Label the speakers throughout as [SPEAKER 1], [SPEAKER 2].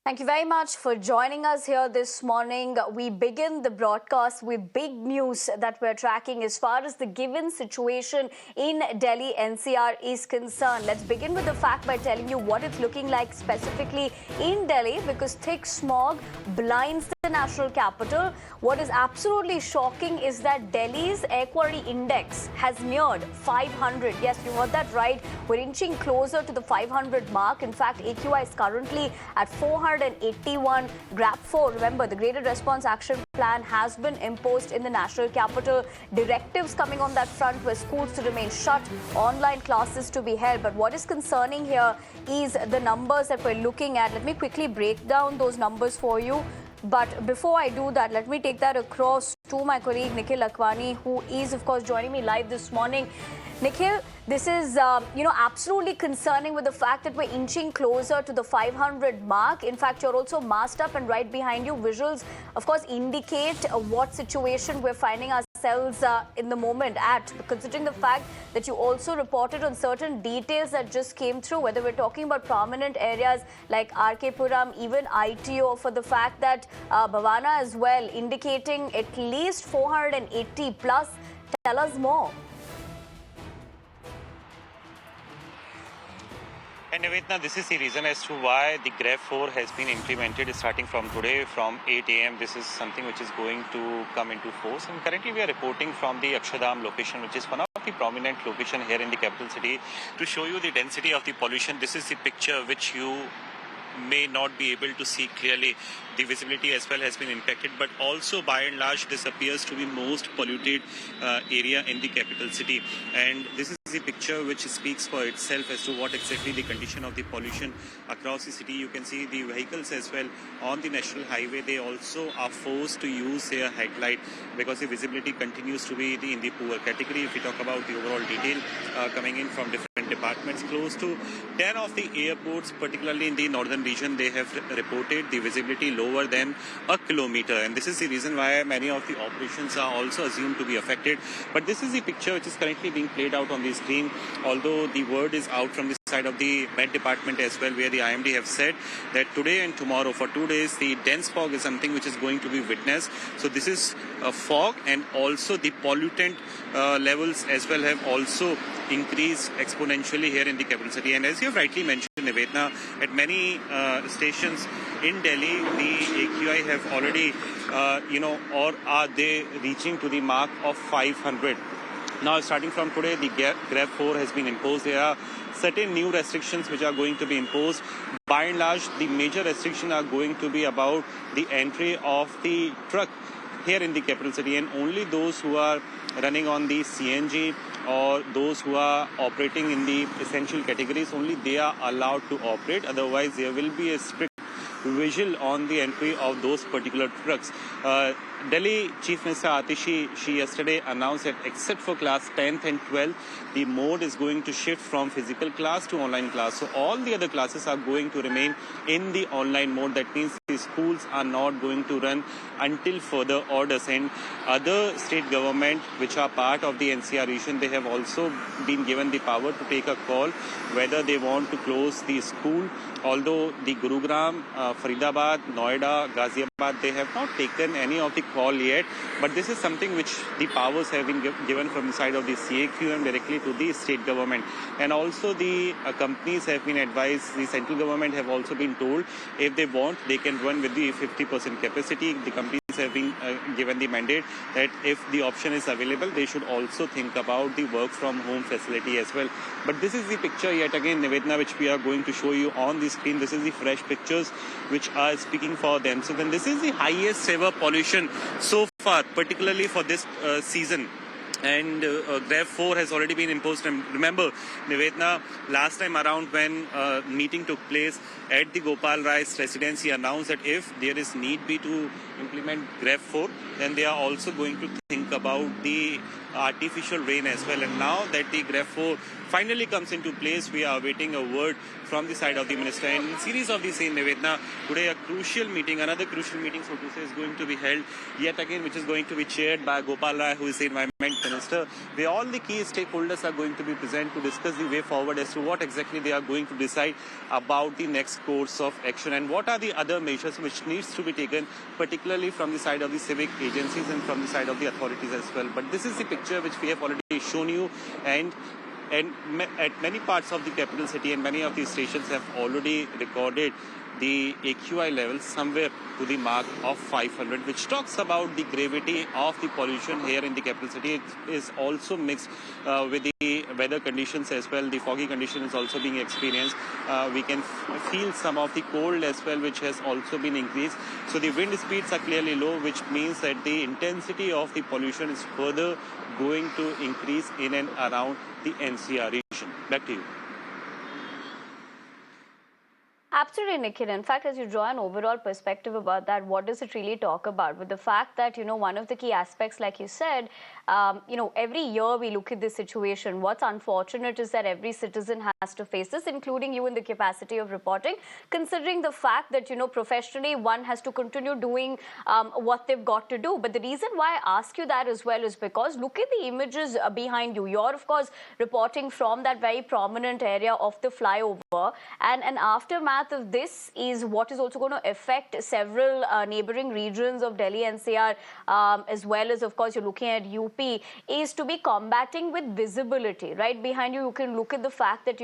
[SPEAKER 1] Thank you very much for joining us here this morning. We begin the broadcast with big news that we're tracking as far as the given situation in Delhi NCR is concerned. Let's begin with the fact by telling you what it's looking like specifically in Delhi, because thick smog blinds the national capital. What is absolutely shocking is that Delhi's air quality index has neared 500. Yes, you heard that right. We're inching closer to the 500 mark. In fact, AQI is currently at 481. GRAP 4, remember, the Graded Response Action Plan has been imposed in the national capital. Directives coming on that front were schools to remain shut, online classes to be held. But what is concerning here is the numbers that we're looking at. Let me quickly break down those numbers for you. But before I do that, let me take that across to my colleague Nikhil Lakwani, who is, of course, joining me live this morning. Nikhil, this is, absolutely concerning with the fact that we're inching closer to the 500 mark. In fact, you're also masked up, and right behind you, visuals, of course, indicate what situation we're finding ourselves in the moment at, considering the fact that you also reported on certain details that just came through, whether we're talking about prominent areas like RK Puram, even ITO, for the fact that Bhavana as well, indicating at least 480 plus. Tell us more.
[SPEAKER 2] And Nivetna, this is the reason as to why the GRAP 4 has been implemented starting from today from 8 a.m. This is something which is going to come into force. And currently we are reporting from the Akshardham location, which is one of the prominent location here in the capital city. To show you the density of the pollution, this is the picture which you may not be able to see clearly. The visibility as well has been impacted, but also by and large this appears to be most polluted area in the capital city. And this is the picture which speaks for itself as to what exactly the condition of the pollution across the city. You can see the vehicles as well on the national highway. They also are forced to use their headlight because the visibility continues to be in the poor category. If we talk about the overall detail coming in from different departments, close to 10 of the airports, particularly in the northern region, they have reported the visibility lower than a kilometer, and this is the reason why many of the operations are also assumed to be affected. But this is the picture which is currently being played out on the screen, although the word is out from the side of the Met Department as well, where the IMD have said that today and tomorrow for 2 days the dense fog is something which is going to be witnessed. So this is a fog, and also the pollutant levels as well have also increased exponentially here in the capital city. And as you have rightly mentioned, Nivetna, at many stations in Delhi, the AQI have already, or are they reaching to the mark of 500. Now, starting from today, the GRAP 4 has been imposed. There are certain new restrictions which are going to be imposed. By and large, the major restrictions are going to be about the entry of the truck here in the capital city, and only those who are running on the CNG or those who are operating in the essential categories, only they are allowed to operate. Otherwise, there will be a strict visual on the entry of those particular trucks. Delhi Chief Minister Atishi, she yesterday announced that except for class 10th and 12th, the mode is going to shift from physical class to online class. So all the other classes are going to remain in the online mode. That means the schools are not going to run until further orders. And other state government which are part of the NCR region, they have also been given the power to take a call whether they want to close the school. Although the Gurugram, Faridabad, Noida, Ghaziabad, they have not taken any of the call yet, but this is something which the powers have been given from the side of the CAQM directly to the state government. And also the companies have been advised, the central government have also been told if they want, they can run with the 50% capacity. The companies have been given the mandate that if the option is available, they should also think about the work from home facility as well. But this is the picture yet again, Nivetna, which we are going to show you on the screen. This is the fresh pictures which are speaking for themselves. And this is the highest ever pollution so far, particularly for this season. And GRAP 4 has already been imposed. And remember, Nivetna, last time around when meeting took place at the Gopal Rai's residency, announced that if there is need be to implement GRAP 4, then they are also going to think speak about the artificial rain as well. And now that the GREF 4 finally comes into place, we are awaiting a word from the side of the minister. And in series of the same, Nivedna, today a crucial meeting, another crucial meeting, so to say, is going to be held yet again, which is going to be chaired by Gopal Rai, who is the Environment Minister, where all the key stakeholders are going to be present to discuss the way forward as to what exactly they are going to decide about the next course of action and what are the other measures which needs to be taken, particularly from the side of the civic agencies and from the side of the authorities as well. But this is the picture which we have already shown you, and at many parts of the capital city and many of these stations have already recorded the AQI level somewhere to the mark of 500, which talks about the gravity of the pollution here in the capital city. It is also mixed with the weather conditions as well. The foggy condition is also being experienced. We can feel some of the cold as well, which has also been increased. So the wind speeds are clearly low, which means that the intensity of the pollution is further going to increase in and around the NCR region. Back to you.
[SPEAKER 1] Absolutely, Nikhil. In fact, as you draw an overall perspective about that, what does it really talk about? With the fact that, one of the key aspects, like you said, every year we look at this situation. What's unfortunate is that every citizen has to face this, including you in the capacity of reporting, considering the fact that, professionally one has to continue doing what they've got to do. But the reason why I ask you that as well is because look at the images behind you. You're, of course, reporting from that very prominent area of the flyover, and an aftermath of this is what is also going to affect several neighboring regions of Delhi NCR, as well as, of course, you're looking at UP, is to be combating with visibility. Right behind you, you can look at the fact that,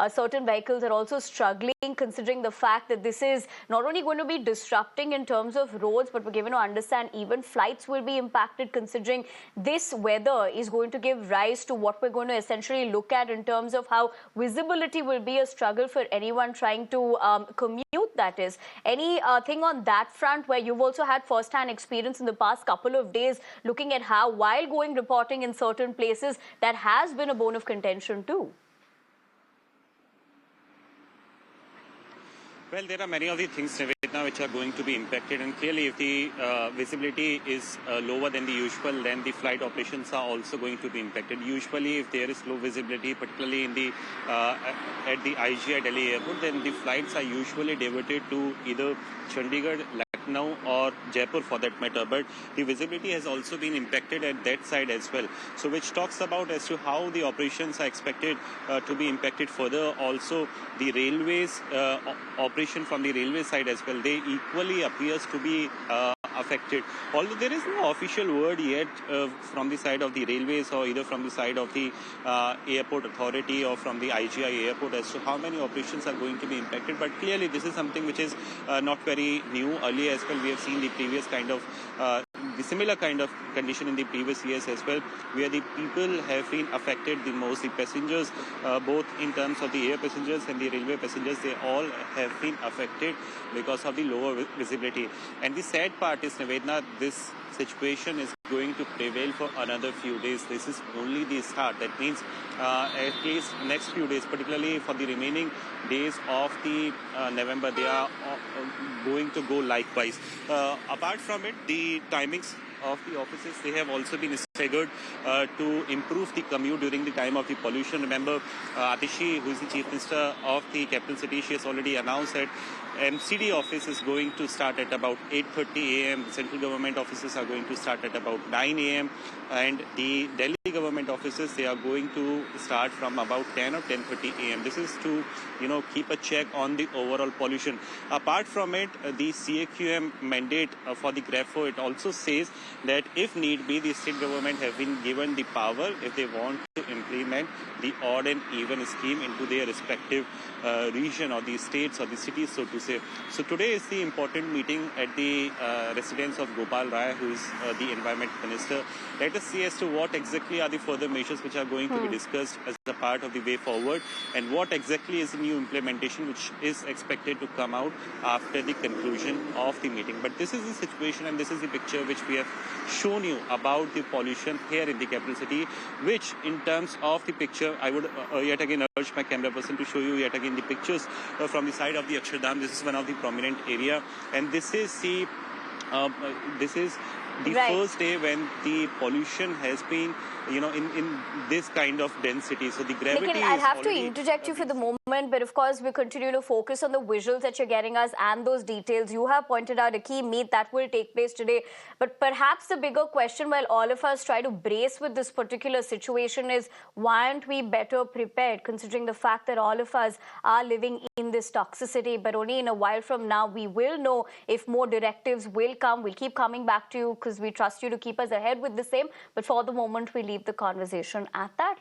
[SPEAKER 1] certain vehicles are also struggling, considering the fact that this is not only going to be disrupting in terms of roads, but we're given to understand even flights will be impacted, considering this weather is going to give rise to what we're going to essentially look at in terms of how visibility will be a struggle for anyone trying to commute, that is. Any thing on that front where you've also had first-hand experience in the past couple of days looking at how, while going reporting in certain places, that has been a bone of contention too?
[SPEAKER 2] Well, there are many of the things, Nivedna, which are going to be impacted, and clearly if the visibility is lower than the usual, then the flight operations are also going to be impacted. Usually, if there is low visibility, particularly in the at the IGI Delhi airport, then the flights are usually diverted to either Chandigarh, Lucknow or Jaipur for that matter, but the visibility has also been impacted at that side as well. So which talks about as to how the operations are expected to be impacted further. Also the railways, operation from the railway side as well, they equally appears to be affected. Although there is no official word yet from the side of the railways or either from the side of the airport authority or from the IGI airport as to how many operations are going to be impacted. But clearly this is something which is not very new. Earlier as well, we have seen the previous kind of the similar kind of condition in the previous years as well, where the people have been affected the most. The passengers, both in terms of the air passengers and the railway passengers, they all have been affected because of the lower visibility. And the sad part is, Nivedna, this situation is going to prevail for another few days. This is only the start. That means at least next few days, particularly for the remaining days of the November, they are going to go likewise. Apart from it, the timings of the offices, they have also been staggered to improve the commute during the time of the pollution. Remember, Atishi, who is the Chief Minister of the capital city, she has already announced that MCD office is going to start at about 8:30 a.m. Central government offices are going to start at about 9 a.m. and the Delhi government offices, they are going to start from about 10 or 10:30 a.m. This is to, keep a check on the overall pollution. Apart from it, the CAQM mandate for the GREF 4, it also says that if need be, the state government have been given the power if they want to implement the odd and even scheme into their respective region or the states or the cities, so to say. So today is the important meeting at the residence of Gopal Rai, who is the Environment Minister. Let us see as to what exactly are the further measures which are going to be discussed as a part of the way forward, and what exactly is the new implementation which is expected to come out after the conclusion of the meeting. But this is the situation and this is the picture which we have shown you about the pollution here in the capital city, which in terms of the picture, I would yet again urge my camera person to show you yet again the pictures from the side of the Akshardham. This is one of the prominent area, and this is the the
[SPEAKER 1] Right.
[SPEAKER 2] first day when the pollution has been, in this kind of density. So the gravity
[SPEAKER 1] Nikhil, I'll
[SPEAKER 2] is
[SPEAKER 1] have to
[SPEAKER 2] already
[SPEAKER 1] interject you for
[SPEAKER 2] being
[SPEAKER 1] the
[SPEAKER 2] seen.
[SPEAKER 1] moment, but of course, we continue to focus on the visuals that you're getting us and those details. You have pointed out a key meet that will take place today. But perhaps the bigger question, while all of us try to brace with this particular situation, is why aren't we better prepared, considering the fact that all of us are living in this toxicity? But only in a while from now, we will know if more directives will come. We'll keep coming back to you because we trust you to keep us ahead with the same. But for the moment, we leave the conversation at that.